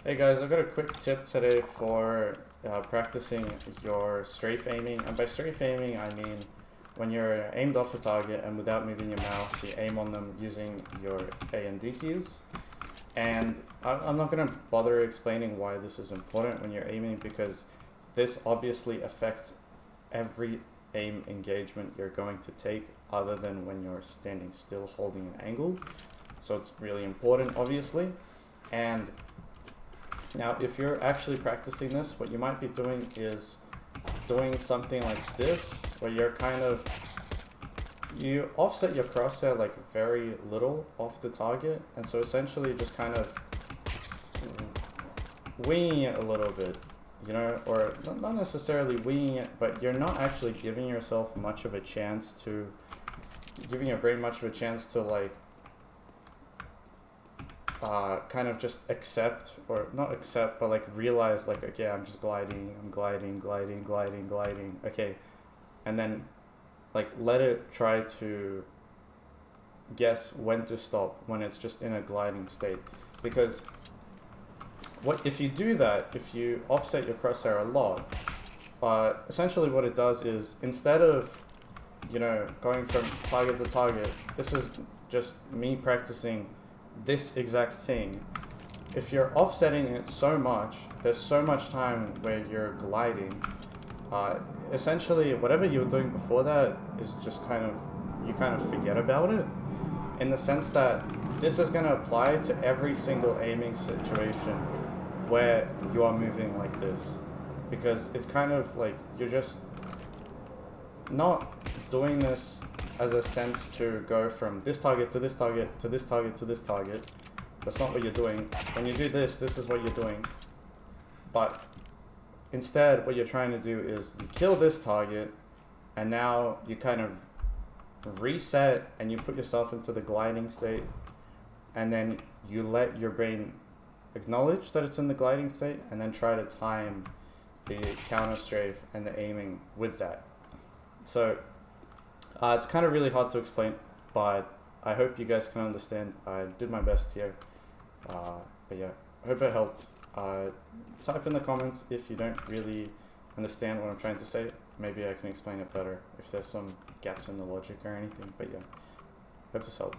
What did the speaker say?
Hey guys, I've got a quick tip today for practicing your strafe aiming. And by strafe aiming, I mean when you're aimed off a target and without moving your mouse, you aim on them using your A and D keys. And I'm not going to bother explaining why this is important when you're aiming, because this obviously affects every aim engagement you're going to take other than when you're standing still holding an angle. So it's really important, obviously. And now, if you're actually practicing this, what you might be doing is doing something like this, where you're you offset your crosshair like very little off the target, and so essentially just kind of winging it a little bit, you know, or not necessarily winging it, but you're not actually giving yourself much of a chance to, giving your brain much of a chance to like, kind of just accept, or not accept, but like realize like, okay, I'm just gliding, I'm gliding, okay, and then like let it try to guess when to stop when it's just in a gliding state. Because what if you do that, if you offset your crosshair a lot, essentially what it does is, instead of, you know, going from target to target, this is just me practicing this exact thing. If you're offsetting it so much, there's so much time where you're gliding, essentially whatever you were doing before that is just you kind of forget about it, in the sense that this is going to apply to every single aiming situation where you are moving like this, because it's kind of like you're just not doing this as a sense to go from this target to this target to this target to this target. That's not what you're doing. When you do this, this is what you're doing. But instead, what you're trying to do is you kill this target, and now you kind of reset and you put yourself into the gliding state, and then you let your brain acknowledge that it's in the gliding state, and then try to time the counter strafe and the aiming with that. So it's kind of really hard to explain, but I hope you guys can understand. I did my best here, but yeah, I hope it helped. Type in the comments if you don't really understand what I'm trying to say. Maybe I can explain it better if there's some gaps in the logic or anything, but yeah, hope this helped.